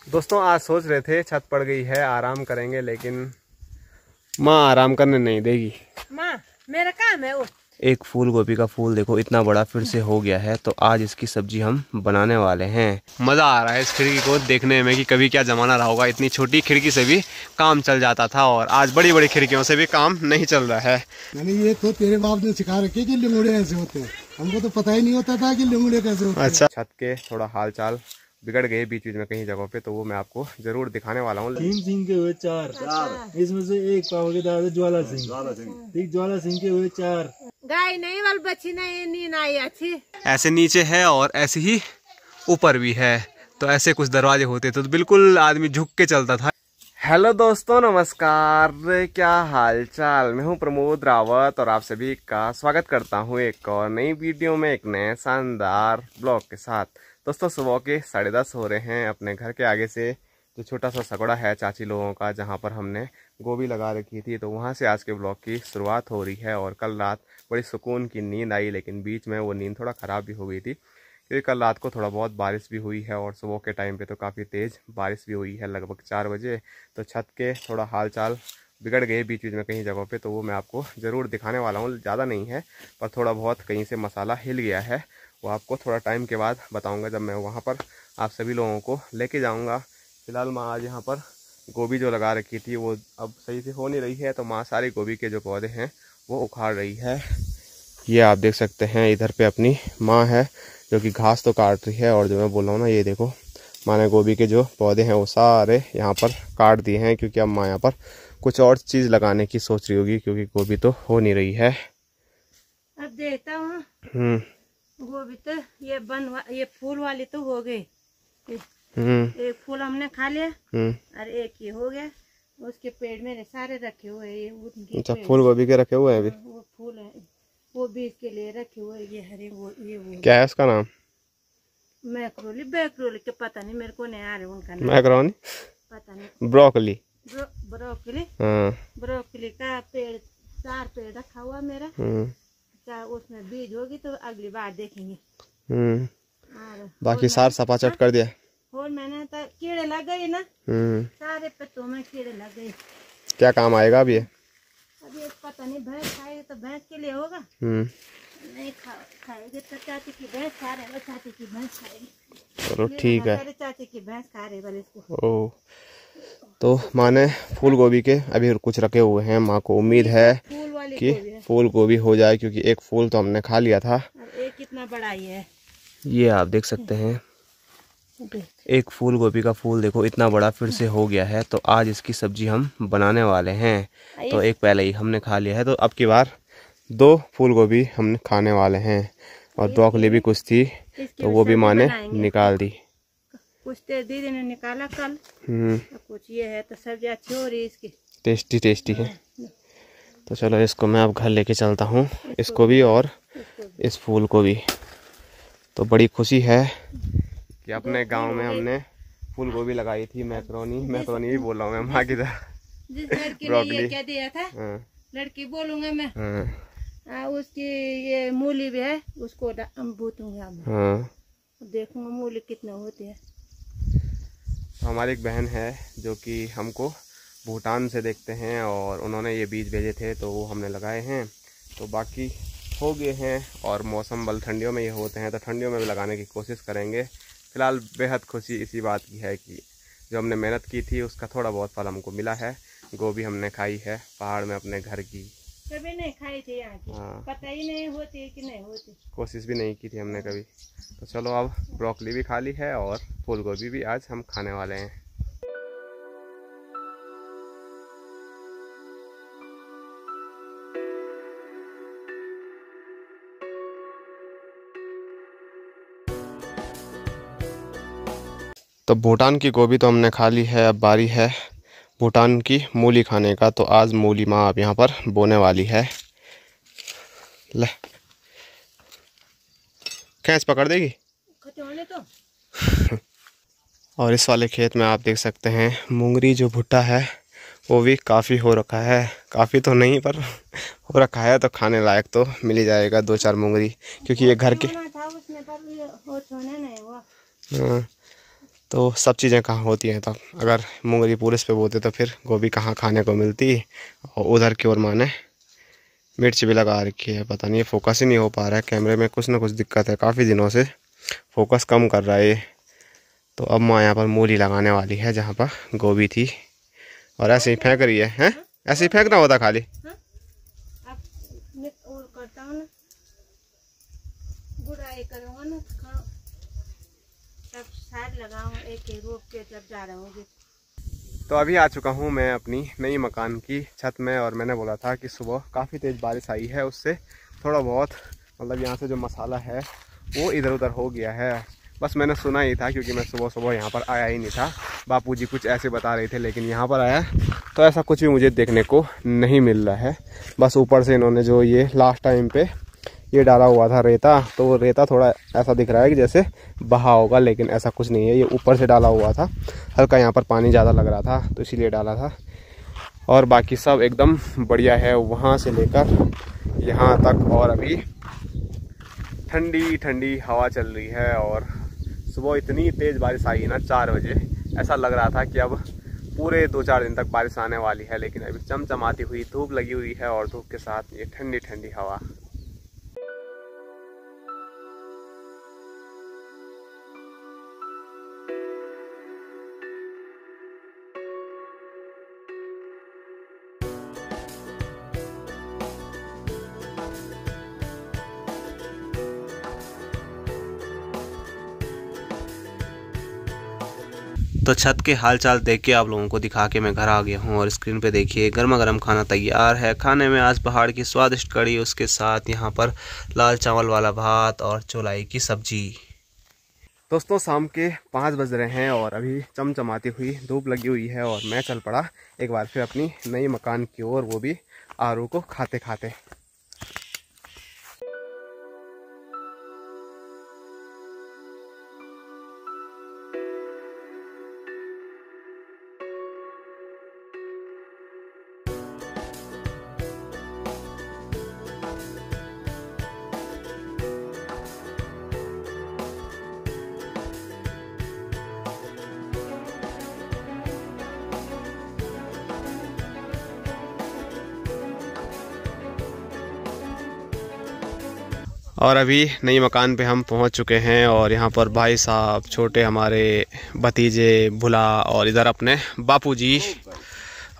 दोस्तों आज सोच रहे थे छत पड़ गई है आराम करेंगे, लेकिन माँ आराम करने नहीं देगी। माँ मेरा काम है वो। एक फूल गोभी का फूल देखो इतना बड़ा फिर से हो गया है, तो आज इसकी सब्जी हम बनाने वाले हैं। मज़ा आ रहा है इस खिड़की को देखने में कि कभी क्या जमाना रहा होगा, इतनी छोटी खिड़की से भी काम चल जाता था और आज बड़ी बड़ी खिड़कियों से भी काम नहीं चल रहा है। यानी ये तो तेरे बाप ने सिखा रखे कि लिंगड़े ऐसे होते हैं, हमको तो पता ही नहीं होता था कि लिंगड़े कैसे होते हैं। अच्छा, छत के थोड़ा हाल चाल बिगड़ गए बीच बीच में कहीं जगहों पे, तो वो मैं आपको जरूर दिखाने वाला हूँ। 3 सिंह के हुए 4, इसमें से एक पाओगे दादा ज्वाला सिंह, ठीक, ज्वाला सिंह के हुए 4। गाय नहीं वाल बच्ची नहीं नींद आई अच्छी। ऐसे नीचे है और ऐसे ही ऊपर भी है, तो ऐसे कुछ दरवाजे होते तो बिल्कुल आदमी झुक के चलता था। हेलो दोस्तों, नमस्कार, क्या हाल चाल। मैं हूं प्रमोद रावत और आप सभी का स्वागत करता हूं एक और नई वीडियो में, एक नए शानदार ब्लॉग के साथ। दोस्तों सुबह के 10:30 हो रहे हैं। अपने घर के आगे से जो छोटा सा सगड़ा है चाची लोगों का, जहां पर हमने गोभी लगा रखी थी, तो वहां से आज के ब्लॉग की शुरुआत हो रही है। और कल रात बड़ी सुकून की नींद आई, लेकिन बीच में वो नींद थोड़ा ख़राब भी हो गई थी, क्योंकि कल रात को थोड़ा बहुत बारिश भी हुई है और सुबह के टाइम पे तो काफ़ी तेज़ बारिश भी हुई है, लगभग 4 बजे। तो छत के थोड़ा हाल चाल बिगड़ गए बीच बीच में कहीं जगहों पे, तो वो मैं आपको ज़रूर दिखाने वाला हूँ। ज़्यादा नहीं है पर थोड़ा बहुत कहीं से मसाला हिल गया है, वो आपको थोड़ा टाइम के बाद बताऊँगा, जब मैं वहाँ पर आप सभी लोगों को लेके जाऊँगा। फिलहाल माँ आज यहाँ पर गोभी जो लगा रखी थी वो अब सही से हो नहीं रही है, तो माँ सारी गोभी के जो पौधे हैं वो उखाड़ रही है। ये आप देख सकते हैं, इधर पे अपनी माँ है जो कि घास तो काट रही है, और जो मैं बोल रहा हूँ ना, ये देखो माँ ने गोभी के जो पौधे हैं वो सारे यहाँ पर काट दिए हैं, क्योंकि अब माँ यहाँ पर कुछ और चीज़ लगाने की सोच रही होगी, क्योंकि गोभी तो हो नहीं रही है। अब देखता हूँ गोभी तो ये फूल वाली तो हो गई। एक फूल हमने खा लिया और एक ये हो गया। उसके पेड़ मेरे सारे रखे हुए हैं। अच्छा, फूल गोभी के रखे हुए हैं अभी? वो फूल है, वो बीज के लिए रखे हुए। ये हरे वो क्या है उसका नाम? बैकरोली के पता नहीं, मेरे को नहीं आ रहा उनका नाम। मैक्रोनी पता नहीं। ब्रोकली। ब्रोकली का पेड़ 4 पेड़ रखा हुआ मेरा। क्या उसमें बीज होगी तो अगली बार देखेंगे। बाकी सार सपाचट कर दिया। और मैंने तो कीड़े लग गए ना, सारे पत्तों में कीड़े लग गए। क्या काम आएगा अब ये? अभी पता नहीं, भैंस खाएगी तो भैंस के लिए होगा। नहीं खाएगी तो चाची की भैंस खा रहे, वो चाची की भैंस खाएगी। चलो ठीक है। चाची की भैंस खा रहे वाले इसको। ओ, तो माँ ने फूल गोभी के अभी कुछ रखे हुए हैं। माँ को उम्मीद है कि फूल गोभी हो जाए, क्योंकि एक फूल तो हमने खा लिया था। एक कितना बड़ा है ये आप देख सकते हैं, एक फूल गोभी का फूल देखो इतना बड़ा फिर से हो गया है, तो आज इसकी सब्जी हम बनाने वाले हैं। तो एक पहले ही हमने खा लिया है, तो अब की बार 2 फूल गोभी हम खाने वाले हैं। और ब्रोकली भी कुछ थी, तो वो भी माँ ने निकाल दी। कुछ दीदी ने निकाला कल, कुछ ये है, तो सब्जी अच्छी हो रही है इसकी, टेस्टी है। तो चलो इसको मैं अब घर लेके चलता हूँ, इसको भी और इस फूल को भी। तो बड़ी खुशी है कि अपने गांव में हमने फूल गोभी लगाई थी। मैक्रोनी भी बोल रहा हूँ मैं माँ की तरह। जिस लड़की ने ये क्या दिया था, लड़की बोलूंगा मैं, उसकी ये मूली भी है, उसको भूतूंगा मैं। देखूंगा मूली कितना होती है। तो हमारी एक बहन है जो कि हमको भूटान से देखते हैं, और उन्होंने ये बीज भेजे थे, तो वो हमने लगाए हैं। तो बाकी हो गए हैं, और मौसम बल ठंडियों में ये होते हैं, तो ठंडियों में भी लगाने की कोशिश करेंगे। फिलहाल बेहद खुशी इसी बात की है कि जो हमने मेहनत की थी उसका थोड़ा बहुत फल हमको मिला है। गोभी हमने खाई है पहाड़ में अपने घर की, कभी नहीं खाई थी यहाँ की। पता ही नहीं होती कि नहीं होती, कोशिश भी नहीं की थी हमने कभी। तो चलो अब ब्रोकली भी खा ली है और फूल गोभी भी आज हम खाने वाले हैं। तो भूटान की गोभी तो हमने खा ली है, अब बारी है भूटान की मूली खाने का। तो आज मूली माँ अब यहाँ पर बोने वाली है। ले खैंच पकड़ देगी तो। और इस वाले खेत में आप देख सकते हैं मूंगरी जो भुट्टा है वो भी काफ़ी हो रखा है। काफ़ी तो नहीं पर हो रखा है, तो खाने लायक तो मिल ही जाएगा 2-4 मूंगरी, क्योंकि ये घर के तो सब चीज़ें कहाँ होती हैं। तब अगर मूंगरी पूरे पे बोते तो फिर गोभी कहाँ खाने को मिलती। और उधर की ओर माँ ने मिर्च भी लगा रखी है। पता नहीं फोकस ही नहीं हो पा रहा है कैमरे में, कुछ ना कुछ दिक्कत है, काफ़ी दिनों से फोकस कम कर रहा है ये। तो अब माँ यहाँ पर मूली लगाने वाली है जहाँ पर गोभी थी, और ऐसे ही फेंक रही है। हैं ऐसे ही फेंकना होता खाली। करता हूँ ना, गुड़ाई करूँगा ना, तब साइड लगाऊँ एक ही रोप के तब जा रहा हूँ। तो अभी आ चुका हूँ मैं अपनी नई मकान की छत में, और मैंने बोला था कि सुबह काफ़ी तेज़ बारिश आई है, उससे थोड़ा बहुत मतलब यहाँ से जो मसाला है वो इधर उधर हो गया है। बस मैंने सुना ही था क्योंकि मैं सुबह सुबह यहाँ पर आया ही नहीं था। बापूजी कुछ ऐसे बता रहे थे, लेकिन यहाँ पर आया तो ऐसा कुछ भी मुझे देखने को नहीं मिल रहा है। बस ऊपर से इन्होंने जो ये लास्ट टाइम पे ये डाला हुआ था रेता, तो वो रेता थोड़ा ऐसा दिख रहा है कि जैसे बहा होगा, लेकिन ऐसा कुछ नहीं है। ये ऊपर से डाला हुआ था, हल्का यहाँ पर पानी ज़्यादा लग रहा था तो इसीलिए डाला था। और बाकी सब एकदम बढ़िया है वहाँ से लेकर यहाँ तक। और अभी ठंडी ठंडी हवा चल रही है, और सुबह इतनी तेज़ बारिश आई ना 4 बजे, ऐसा लग रहा था कि अब पूरे 2-4 दिन तक बारिश आने वाली है। लेकिन अभी चमचमाती हुई धूप लगी हुई है, और धूप के साथ ये ठंडी ठंडी हवा। तो छत के हाल चाल देख के आप लोगों को दिखा के मैं घर आ गया हूँ, और स्क्रीन पे देखिए गर्मा गर्म खाना तैयार है। खाने में आज पहाड़ की स्वादिष्ट कड़ी, उसके साथ यहाँ पर लाल चावल वाला भात और चौलाई की सब्जी। दोस्तों शाम के 5 बज रहे हैं, और अभी चमचमाती हुई धूप लगी हुई है, और मैं चल पड़ा एक बार फिर अपनी नई मकान की ओर, वो भी आरू को खाते खाते। और अभी नई मकान पे हम पहुंच चुके हैं, और यहाँ पर भाई साहब, छोटे हमारे भतीजे भुला, और इधर अपने बापूजी,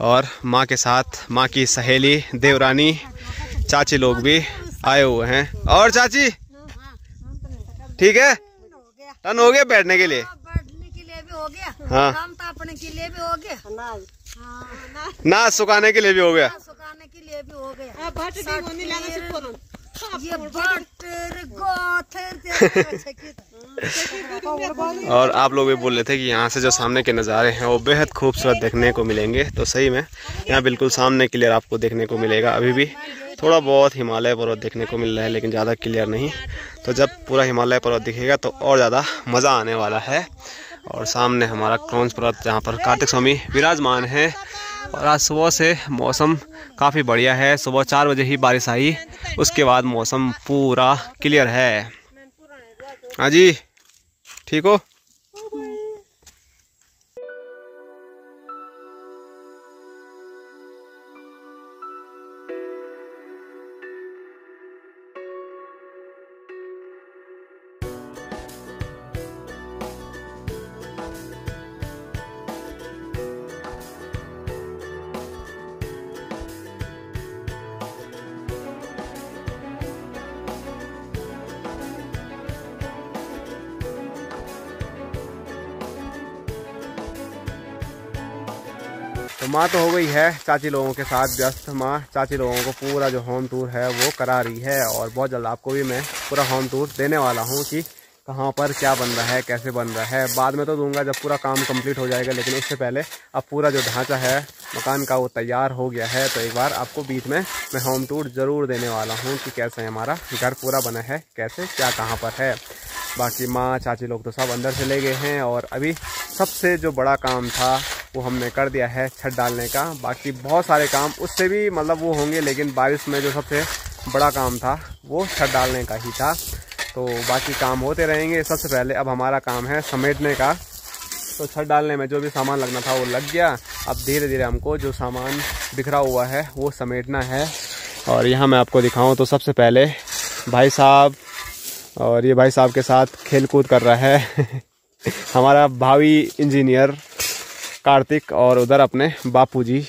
और माँ के साथ माँ की सहेली देवरानी, चाची लोग भी आए हुए हैं। और चाची ठीक है, टन हो गया बैठने के लिए? बैठने के लिए भी हो गया, हाँ, काम तापने के लिए भी हो गया, ना सुखाने के लिए भी हो गया, सुखाने के लिए भी हो गया। और आप लोग भी बोल रहे थे कि यहाँ से जो सामने के नज़ारे हैं वो बेहद खूबसूरत देखने को मिलेंगे। तो सही में यहाँ बिल्कुल सामने क्लियर आपको देखने को मिलेगा। अभी भी थोड़ा बहुत हिमालय पर्वत देखने को मिल रहा है, लेकिन ज़्यादा क्लियर नहीं। तो जब पूरा हिमालय पर्वत दिखेगा तो और ज़्यादा मज़ा आने वाला है। और सामने हमारा क्रौंच पर्वत, जहाँ पर कार्तिक स्वामी विराजमान है। और आज सुबह से मौसम काफ़ी बढ़िया है। सुबह 4 बजे ही बारिश आई, उसके बाद मौसम पूरा क्लियर है। हाँ जी, ठीक हो? तो माँ तो हो गई है चाची लोगों के साथ व्यस्त। माँ चाची लोगों को पूरा जो होम टूर है वो करा रही है, और बहुत जल्द आपको भी मैं पूरा होम टूर देने वाला हूँ कि कहाँ पर क्या बन रहा है, कैसे बन रहा है। बाद में तो दूंगा जब पूरा काम कंप्लीट हो जाएगा, लेकिन उससे पहले अब पूरा जो ढांचा है मकान का वो तैयार हो गया है। तो एक बार आपको बीच में मैं होम टूर ज़रूर देने वाला हूँ कि कैसे हमारा घर पूरा बना है, कैसे क्या कहाँ पर है। बाकी माँ चाची लोग तो सब अंदर चले गए हैं, और अभी सबसे जो बड़ा काम था वो हमने कर दिया है, छत डालने का। बाकी बहुत सारे काम उससे भी मतलब वो होंगे, लेकिन बारिश में जो सबसे बड़ा काम था वो छत डालने का ही था। तो बाकी काम होते रहेंगे। सबसे पहले अब हमारा काम है समेटने का, तो छत डालने में जो भी सामान लगना था वो लग गया। अब धीरे धीरे हमको जो सामान बिखरा हुआ है वो समेटना है। और यहाँ मैं आपको दिखाऊं तो सबसे पहले भाई साहब, और ये भाई साहब के साथ खेल कूद कर रहा है हमारा भावी इंजीनियर कार्तिक, और उधर अपने बापू जी।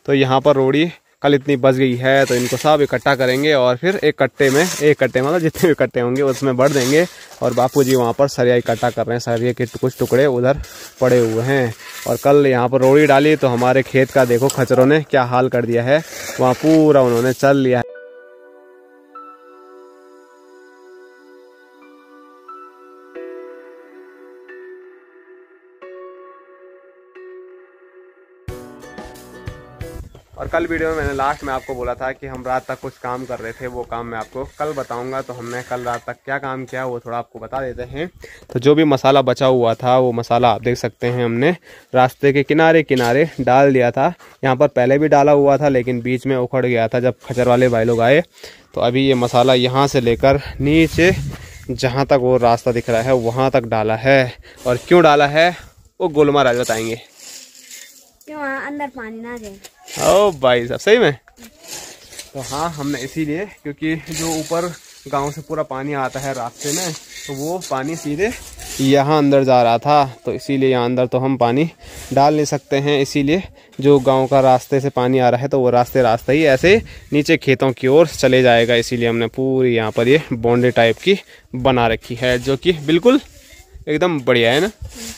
तो यहाँ पर रोड़ी कल इतनी बच गई है तो इनको सब इकट्ठा करेंगे और फिर एक कट्टे मतलब जितने भी कट्टे होंगे उसमें भर देंगे। और बापूजी वहाँ पर सरिया इकट्ठा कर रहे हैं, सरिया के कुछ टुकड़े उधर पड़े हुए हैं। और कल यहाँ पर रोड़ी डाली तो हमारे खेत का देखो खच्चरों ने क्या हाल कर दिया है, वहाँ पूरा उन्होंने चल लिया है। और कल वीडियो में मैंने लास्ट में आपको बोला था कि हम रात तक कुछ काम कर रहे थे, वो काम मैं आपको कल बताऊंगा। तो हमने कल रात तक क्या काम किया वो थोड़ा आपको बता देते हैं। तो जो भी मसाला बचा हुआ था वो मसाला आप देख सकते हैं हमने रास्ते के किनारे किनारे डाल दिया था। यहाँ पर पहले भी डाला हुआ था लेकिन बीच में उखड़ गया था जब खच्चर वाले भाई लोग आए। तो अभी ये मसाला यहाँ से लेकर नीचे जहाँ तक वो रास्ता दिख रहा है वहाँ तक डाला है। और क्यों डाला है वो गोलू महाराज बताएंगे। क्यों अंदर पानी ना जाए। ओ भाई साहब सही में। तो हाँ, हमने इसीलिए, क्योंकि जो ऊपर गांव से पूरा पानी आता है रास्ते में तो वो पानी सीधे यहाँ अंदर जा रहा था। तो इसीलिए यहाँ अंदर तो हम पानी डाल नहीं सकते हैं। इसीलिए जो गांव का रास्ते से पानी आ रहा है तो वो रास्ते ही ऐसे नीचे खेतों की ओर चले जाएगा। इसीलिए हमने पूरी यहाँ पर ये बाउंड्री टाइप की बना रखी है, जो कि बिल्कुल एकदम बढ़िया है ना।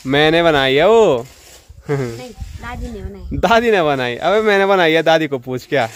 मैंने बनाई है वो नहीं, दादी ने बनाई। दादी ने बनाई? अबे मैंने बनाई है, दादी को पूछ क्या।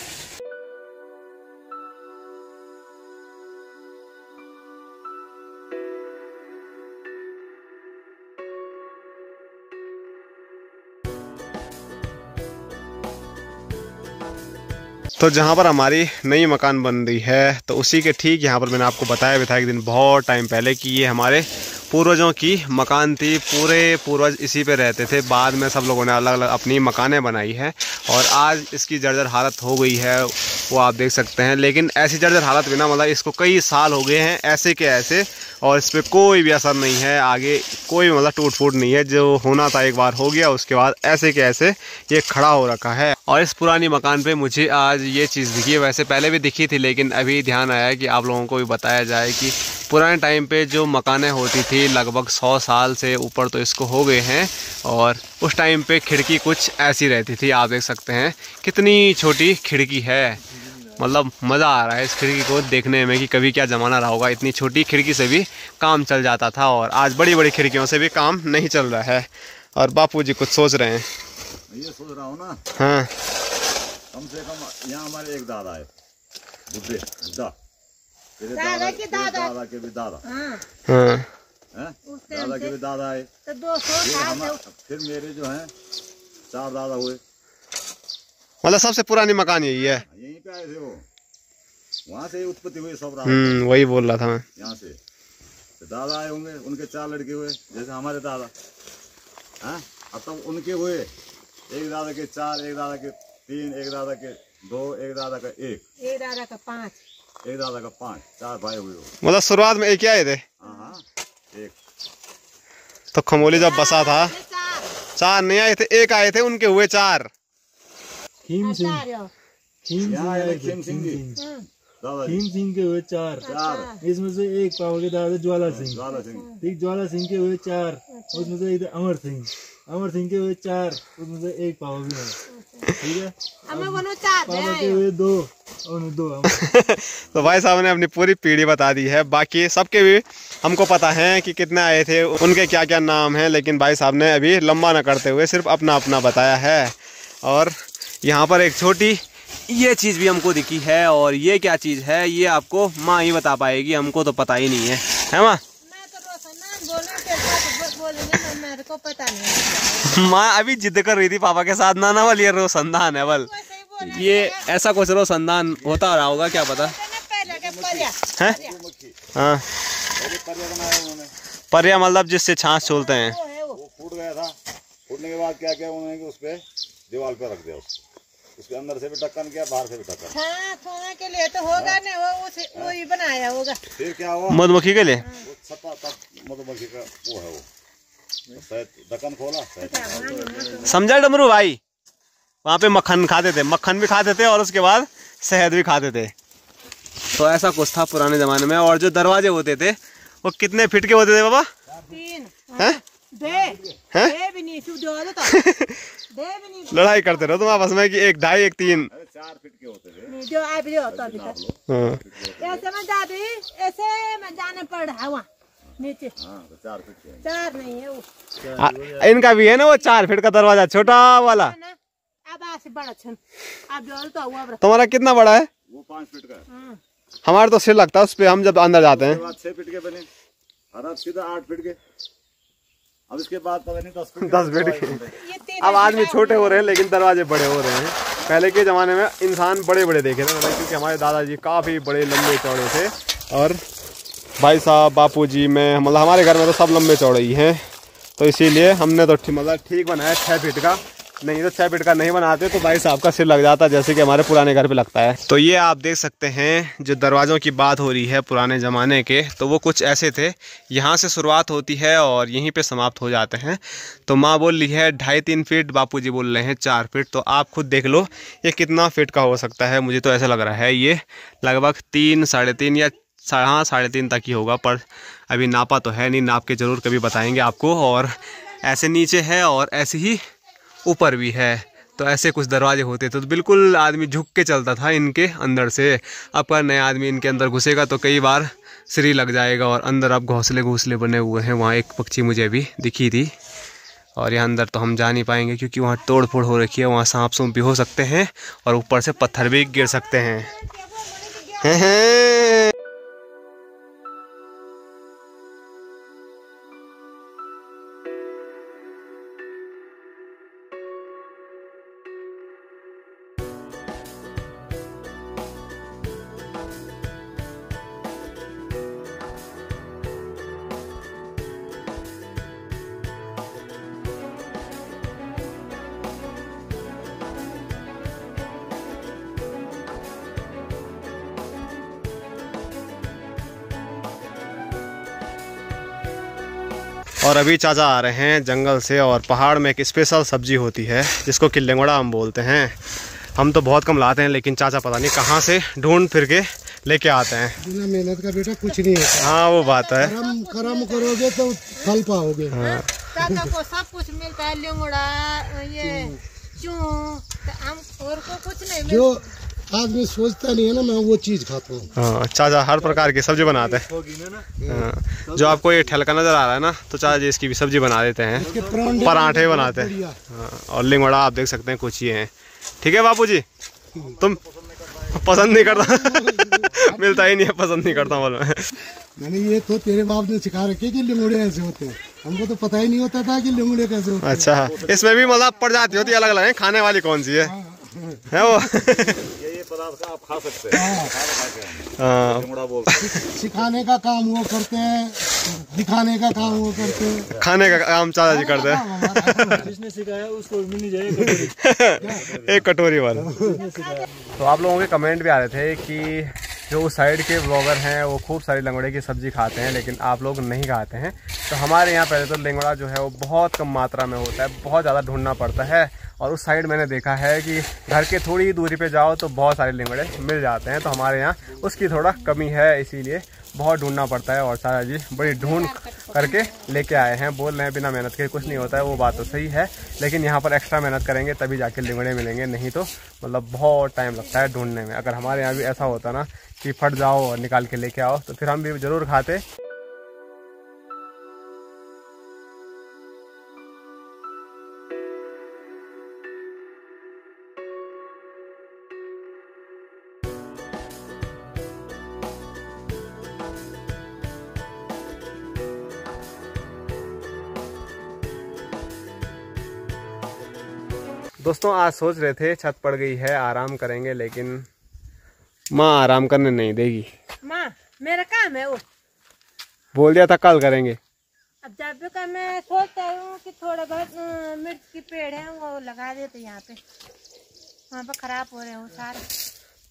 तो जहाँ पर हमारी नई मकान बन रही है तो उसी के ठीक यहाँ पर मैंने आपको बताया भी था एक दिन बहुत टाइम पहले कि ये हमारे पूर्वजों की मकान थी। पूरे पूर्वज इसी पे रहते थे। बाद में सब लोगों ने अलग अलग अपनी मकानें बनाई है और आज इसकी जर्जर हालत हो गई है, वो आप देख सकते हैं। लेकिन ऐसी जर्जर हालत भी ना, मतलब इसको कई साल हो गए हैं ऐसे के ऐसे, और इस पर कोई भी असर नहीं है। आगे कोई मतलब टूट फूट नहीं है। जो होना था एक बार हो गया, उसके बाद ऐसे के ऐसे ये खड़ा हो रखा है। और इस पुरानी मकान पे मुझे आज ये चीज़ दिखी है। वैसे पहले भी दिखी थी लेकिन अभी ध्यान आया कि आप लोगों को भी बताया जाए कि पुराने टाइम पे जो मकानें होती थी लगभग 100 साल से ऊपर तो इसको हो गए हैं। और उस टाइम पे खिड़की कुछ ऐसी रहती थी, आप देख सकते हैं कितनी छोटी खिड़की है। मतलब मज़ा आ रहा है इस खिड़की को देखने में कि कभी क्या ज़माना रहा होगा, इतनी छोटी खिड़की से भी काम चल जाता था। और आज बड़ी बड़ी खिड़कियों से भी काम नहीं चल रहा है। और बापूजी कुछ सोच रहे हैं। ये सोच रहा हूँ ना, हाँ, कम से कम यहाँ हमारे एक दादा है, बुढ़े बुढ़ा, तेरे दादा के दादा, दादा के भी दादा, हाँ, दादा के भी दादा है तो 200 साल है। फिर मेरे जो हैं 4 दादा हुए। मतलब सबसे पुरानी मकान यही है। यहीं पे आए थे वो, वहाँ से उत्पत्ति हुई सब। वही बोल रहा था मैं। यहाँ से तो दादा आए होंगे, उनके 4 लड़के हुए जैसे हमारे दादा। हाँ, अब तब उनके हुए एक दादा के 4, एक दादा के 3, एक दादा के 2, एक दादा का 1, एक दादा का 5, एक दादा का 5, 4 भाई हुए वो। मतलब शुरुआत में एक ही आए थे। हाँ, एक तो खमोली जब बसा था 4 नहीं आए थे, एक आए थे, उनके हुए 4। खीम सिंह, यहाँ आए थे खीम सिंह जी, दादा जी। खीम सिंह के हुए 4, 4, इसमें से एक पापा के दादा ज्वाला सिंह, ज्वाला सिंह, ठीक, ज्वाला सिंह के हुए 4, उसमें से एक अमर सिंह, अमर सिंह के हुए 4, उसमें से एक पापा भी है, ठीक है। पापा के हुए 2 और 2 तो भाई साहब ने अपनी पूरी पीढ़ी बता दी है। बाकी सबके भी हमको पता है कि कितने आए थे, उनके क्या क्या नाम हैं, लेकिन भाई साहब ने अभी लंबा ना करते हुए सिर्फ अपना अपना बताया है। और यहाँ पर एक छोटी ये चीज़ भी हमको दिखी है, और ये क्या चीज़ है ये आपको माँ ही बता पाएगी, हमको तो पता ही नहीं है माँ? मैं तो रोशनदान बोलेंगे, मेरे को पता नहीं। माँ अभी जिद कर रही थी पापा के साथ, नाना वाली रोशनदान है बल। ये ऐसा कुछ रोशनदान होता रहा होगा, क्या पता है। हाँ, परिया मतलब जिससे छाछ छोलते हैं। वो फूट गया था। फूटने के बाद क्या क्या उन्होंने उस पे दीवार पे रख दिया, उसके अंदर से भी ढक्कन किया, बाहर से भी ढक्कन। हाँ, सोने के लिए तो होगा ना, वो ही बनाया होगा। फिर क्या हुआ, मधुमक्खी के लिए वो छपा तब मधुमक्खी का वो है वो ढक्कन खोला। समझा डमरू भाई? वहाँ पे मक्खन खाते थे, मक्खन भी खाते थे और उसके बाद शहद भी खाते थे। तो ऐसा कुछ था पुराने जमाने में। और जो दरवाजे होते थे वो कितने फीट के होते थे बाबा? 3 हैं? लड़ाई करते रहो तुम आपस में कि 1, 2.5, 1, 3। 4 फीट के होते थे। ऐसे में जाने पड़ रहा वहाँ नीचे। तो 4 फीट के। 4 नहीं है वो। इनका भी है ना वो 4 फीट का दरवाजा, छोटा वाला। अब ऐसे बड़ा छन अब जो तो हुआ। तुम्हारा कितना बड़ा है? वो 5 फीट का है। हमारा तो सिर लगता है उस पे, हम जब अंदर जाते हैं। 6 फीट के बने और अब सीधा 8 फीट के। अब इसके बाद पता नहीं 10 फीट के। अब आदमी छोटे हो रहे हैं लेकिन दरवाजे बड़े हो रहे हैं। पहले के ज़माने में इंसान बड़े बड़े देखे थे, मतलब क्योंकि हमारे दादाजी काफ़ी बड़े लंबे चौड़े थे और भाई साहब बापूजी में मतलब हमारे घर में तो सब लंबे चौड़े ही हैं। तो इसीलिए हमने तो मतलब ठीक बनाया 6 फीट का, नहीं तो 6 फीट का नहीं बनाते तो भाई साहब का सिर लग जाता, जैसे कि हमारे पुराने घर पे लगता है। तो ये आप देख सकते हैं जो दरवाज़ों की बात हो रही है पुराने ज़माने के, तो वो कुछ ऐसे थे। यहाँ से शुरुआत होती है और यहीं पे समाप्त हो जाते हैं। तो माँ बोल रही है 2.5-3 फीट, बापूजी बोल रहे हैं 4 फीट। तो आप खुद देख लो ये कितना फीट का हो सकता है। मुझे तो ऐसा लग रहा है ये लगभग 3, 3.5 या 3.5 तक ही होगा, पर अभी नापा तो है नहीं, नाप के ज़रूर कभी बताएँगे आपको। और ऐसे नीचे है और ऐसे ही ऊपर भी है। तो ऐसे कुछ दरवाजे होते थे, तो बिल्कुल आदमी झुक के चलता था इनके अंदर से। अब का नया आदमी इनके अंदर घुसेगा तो कई बार सिर ही लग जाएगा। और अंदर अब घोंसले बने हुए हैं। वहाँ एक पक्षी मुझे भी दिखी थी और यहाँ अंदर तो हम जा नहीं पाएंगे क्योंकि वहाँ तोड़ फोड़ हो रखी है। वहाँ सांप सूप भी हो सकते हैं और ऊपर से पत्थर भी गिर सकते हैं। और अभी चाचा आ रहे हैं जंगल से और पहाड़ में एक स्पेशल सब्जी होती है जिसको कि लेंगड़ा हम बोलते हैं। हम तो बहुत कम लाते हैं लेकिन चाचा पता नहीं कहाँ से ढूंढ फिर के लेके आते हैं। बिना मेहनत का बेटा कुछ नहीं होता। हाँ वो बात है। कर्म करोगे तो फल पाओगे। हाँ। चाचा को सब कुछ मिलता है, लेंगड़ा ये चूं और को कुछ नहीं मिलता। जो आदमी सोचता नहीं है ना, मैं वो चीज खाता हूँ। हाँ चाचा हर प्रकार की सब्जी बनाते हैं। हाँ, जो आपको ये ठेलका नजर आ रहा है ना, तो चाचा जी इसकी भी सब्जी बना देते हैं, पराठे बनाते हैं। हाँ, और लिंगड़ा आप देख सकते हैं कुछ ये हैं। ठीक है बापूजी, तुम पसंद नहीं करता? मिलता ही नहीं है, पसंद नहीं करता बोलो। मैंने ये तो तेरे बाप ने सिखा रखे कि लिंगड़े ऐसे होते हैं, हमको तो पता ही नहीं होता था कि लिंगड़े कैसे होते हैं। अच्छा, इसमें भी मतलब प्रजाति होती है अलग अलग है, खाने वाली कौन सी है वो? ये पदार्थ आप खा सकते हैं। सिखाने का काम वो करते हैं, दिखाने का काम वो करते हैं, खाने का काम चाचा जी करते हैं। जिसने सिखाया उसको मिल जाएगा एक कटोरी वाला। तो आप लोगों के कमेंट भी आ रहे थे कि जो उस साइड के ब्लॉगर हैं वो खूब सारी लंगड़े की सब्ज़ी खाते हैं लेकिन आप लोग नहीं खाते हैं। तो हमारे यहाँ पहले तो लिंगड़ा जो है वो बहुत कम मात्रा में होता है, बहुत ज़्यादा ढूंढना पड़ता है। और उस साइड मैंने देखा है कि घर के थोड़ी ही दूरी पे जाओ तो बहुत सारे लिंगड़े मिल जाते हैं। तो हमारे यहाँ उसकी थोड़ा कमी है, इसीलिए बहुत ढूंढना पड़ता है। और चाचा जी बड़ी ढूंढ करके लेके आए हैं। बोल रहे हैं बिना मेहनत के कुछ नहीं होता है, वो बात तो सही है, लेकिन यहाँ पर एक्स्ट्रा मेहनत करेंगे तभी जाके लिंगड़े मिलेंगे, नहीं तो मतलब बहुत टाइम लगता है ढूंढने में। अगर हमारे यहाँ भी ऐसा होता ना कि फट जाओ और निकाल के लेके आओ तो फिर हम भी ज़रूर खाते। दोस्तों आज सोच रहे थे छत पड़ गई है आराम करेंगे, लेकिन माँ आराम करने नहीं देगी। माँ मेरा काम है वो, बोल दिया था कल करेंगे। अब जब का मैं सोचता हूँ कि थोड़ा बहुत मिर्च के पेड़ है वो लगा देते यहाँ पे, वहाँ पर खराब हो रहे हो सारे।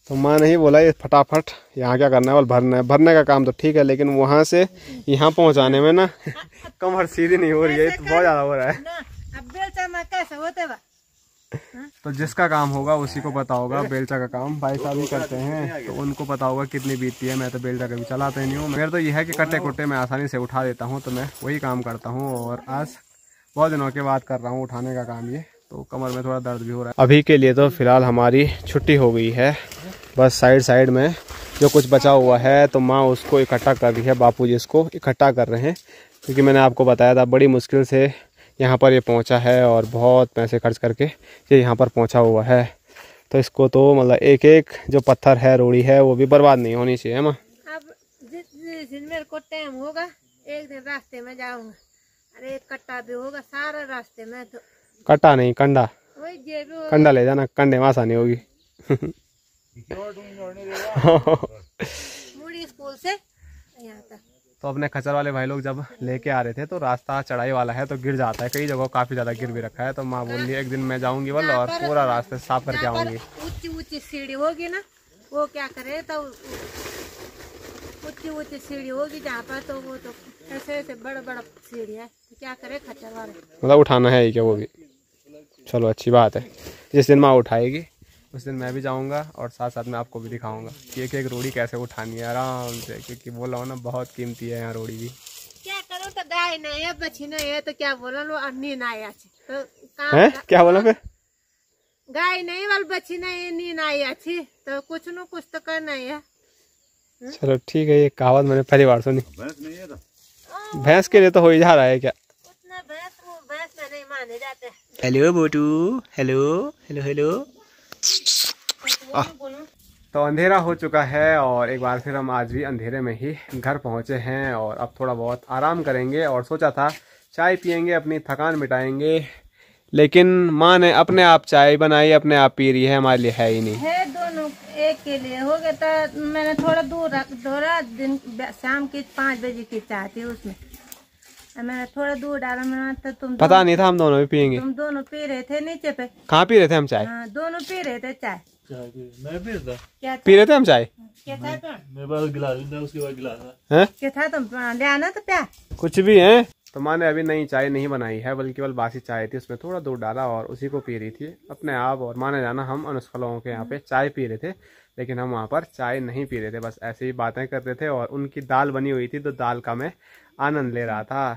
तो माँ ने ही बोला ये फटाफट यहाँ क्या करना है, और भरना है। भरने का काम तो ठीक है, लेकिन वहाँ से यहाँ पहुँचाने में ना कमर सीधी नहीं हो रही है, तो बहुत ज़्यादा हो रहा है। अब बेलचा में कैसे होते बा? तो जिसका काम होगा उसी को पता होगा। बेलचा का काम भाई साहब ही करते हैं, तो उनको पता होगा कितनी बीतती है। मैं तो बेलचा कभी चलाता ही नहीं हूँ। मेरा तो यह है कि कट्टे कुट्टे मैं आसानी से उठा देता हूँ, तो मैं वही काम करता हूँ। और आज बहुत दिनों के बाद कर रहा हूँ उठाने का काम ये, तो कमर में थोड़ा दर्द भी हो रहा है। अभी के लिए तो फिलहाल हमारी छुट्टी हो गई है। बस साइड में जो कुछ बचा हुआ है तो माँ उसको इकट्ठा कर रही है, बापूजी इसको इकट्ठा कर रहे हैं, क्योंकि मैंने आपको बताया था बड़ी मुश्किल से यहाँ पर ये पहुँचा है और बहुत पैसे खर्च करके ये यहाँ पर पहुँचा हुआ है। तो इसको तो मतलब एक एक जो पत्थर है, रोड़ी है, वो भी बर्बाद नहीं होनी चाहिए माँ। अब जिस दिन मेरे को टाइम होगा एक दिन रास्ते में जाऊंगा, अरे एक कट्टा भी होगा सारा रास्ते में। तो कट्टा नहीं, कंडा, वही जे भी होगा। कंडा ले जाना, कंडे में आसानी होगी। मुड़ी स्कूल से यहाँ तक। तो अपने खच्चर वाले भाई लोग जब लेके आ रहे थे तो रास्ता चढ़ाई वाला है, तो गिर जाता है, कई जगह काफी ज्यादा गिर भी रखा है। तो माँ बोल रही है एक दिन मैं जाऊंगी बोल और पूरा रास्ते साफ करके आऊंगी। ऊंची ऊंची सीढ़ी होगी ना, वो क्या करे, तो ऊंची सीढ़ी होगी जहाँ पर, तो वो तो ऐसे ऐसे बड़ा सीढ़ी है, तो क्या करे खच्चर वाले। मतलब उठाना है ही क्या वो भी? चलो अच्छी बात है। जिस दिन माँ उठाएगी उस दिन मैं भी जाऊंगा और साथ साथ में आपको भी दिखाऊंगा कि एक एक रोड़ी कैसे उठानी है आराम से, क्योंकि बोला हो ना बहुत कीमती है यहाँ रोड़ी भी। क्या करो, तो गाय नहीं है, बछी नहीं है, तो क्या बोला लो, नींद आई अच्छी तो काम है। क्या बोला फिर? गाय नहीं वाल बछी नहीं, नींद आई अच्छी, तो कुछ न कुछ तो करना ही है। चलो ठीक है, ये कहावत मैंने पहली बार सुनी। भैंस नहीं है तो भैंस के लिए तो हो ही जा रहा है क्या? उतना भैंस में नहीं माने जाते। हेलो बोटू, हेलो हेलो हेलो। तो अंधेरा हो चुका है और एक बार फिर हम आज भी अंधेरे में ही घर पहुंचे हैं और अब थोड़ा बहुत आराम करेंगे। और सोचा था चाय पियेंगे, अपनी थकान मिटाएंगे, लेकिन माँ ने अपने आप चाय बनाई, अपने आप पी रही है, हमारे लिए है ही नहीं है। दोनों एक के लिए हो गया, तो मैंने थोड़ा दूर रख दोहरा दिन शाम की 5 बजे की चाय थी, उसमें मैंने थोड़ा दूर डाला। मैंने तो तुम पता नहीं था हम दोनों भी पियेंगे। तुम दोनों पी रहे थे नीचे पे। कहाँ पी रहे थे हम चाय? हाँ, दोनों पी रहे थे चाय। मैं भी था। क्या पी रहे थे हम चाय? क्या था तुम? मेरे पास गिलास था, उसके बाद गिलास हैं? क्या था तुम? ले आना तो प्यार कुछ भी है। तो माँ ने अभी नई चाय नहीं बनाई है, बल्कि केवल बासी चाय थी, उसमें थोड़ा दूध डाला और उसी को पी रही थी अपने आप। और माँ ने जाना हम अनुष्का लोगों के यहाँ पे चाय पी रहे थे, लेकिन हम वहाँ पर चाय नहीं पी रहे थे, बस ऐसे ही बातें कर रहे थे। और उनकी दाल बनी हुई थी तो दाल का मैं आनंद ले रहा था।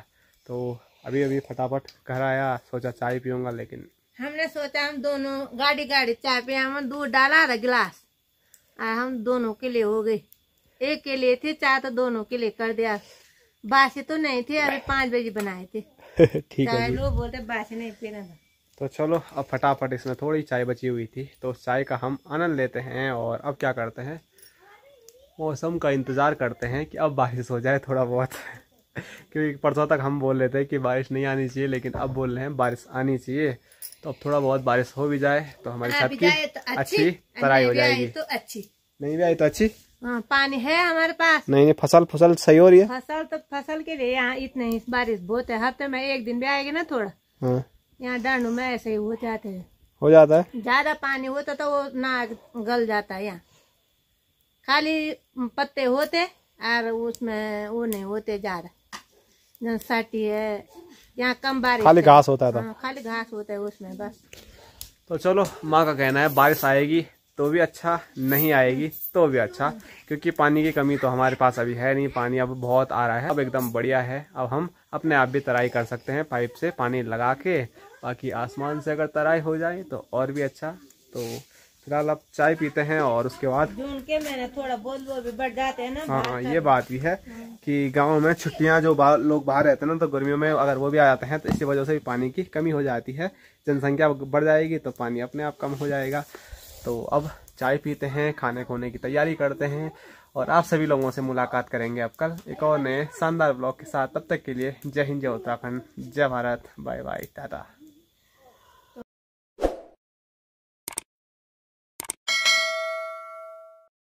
तो अभी फटाफट घर आया, सोचा चाय पीऊँगा, लेकिन हमने सोचा हम दोनों गाड़ी चाय पे हम दूध डाला आधा गिलास, हम दोनों के लिए हो गई। एक के लिए थी चाय तो दोनों के लिए कर दिया। बासी तो नहीं थी, अभी 5 बजे बनाए थे। ठीक है। लोग बोलते बासी नहीं पीना था। तो चलो अब फटाफट, इसमें थोड़ी चाय बची हुई थी तो उस चाय का हम आनंद लेते हैं। और अब क्या करते हैं, मौसम का इंतज़ार करते हैं कि अब बारिश हो जाए थोड़ा बहुत। क्योंकि परसों तक हम बोल रहे थे कि बारिश नहीं आनी चाहिए, लेकिन अब बोल रहे हैं बारिश आनी चाहिए। तो अब थोड़ा बहुत बारिश हो भी जाए तो हमारी छत की अच्छी तराई हो जाएगी। तो अच्छी नहीं भी आई तो अच्छी। हाँ, पानी है हमारे पास। नहीं फसल सही हो रही है। फसल के लिए यहाँ इतने ही बारिश बहुत है। हफ्ते में एक दिन भी आएगी ना थोड़ा। हाँ। यहाँ डांडू में ऐसे ही हो जाते हैं, हो जाता है। ज्यादा पानी होता तो वो ना गल जाता है। यहाँ खाली पत्ते होते और उसमें वो नहीं होते ज्यादा। साटी है यहाँ कम बारिश, खाली घास होता है। तो खाली घास होता है उसमें बस। तो चलो, माँ का कहना है बारिश आएगी तो भी अच्छा, नहीं आएगी तो भी अच्छा, क्योंकि पानी की कमी तो हमारे पास अभी है नहीं। पानी अब बहुत आ रहा है, अब एकदम बढ़िया है। अब हम अपने आप भी तराई कर सकते हैं पाइप से पानी लगा के। बाकी आसमान से अगर तराई हो जाए तो और भी अच्छा। तो फिलहाल अब चाय पीते हैं और उसके बाद जून के महीने थोड़ा बहुत वो भी बढ़ जाते हैं ना। हाँ, ये बात भी है कि गाँव में छुट्टियाँ जो लोग बाहर रहते हैं ना, तो गर्मियों में अगर वो भी आ जाते हैं तो इसी वजह से भी पानी की कमी हो जाती है। जनसंख्या बढ़ जाएगी तो पानी अपने आप कम हो जाएगा। तो अब चाय पीते हैं, खाने खोने की तैयारी करते हैं और आप सभी लोगों से मुलाकात करेंगे अब कल एक और नए शानदार ब्लॉग के साथ। तब तक के लिए जय हिंद, जय उत्तराखंड, जय भारत, बाय बाय, टाटा।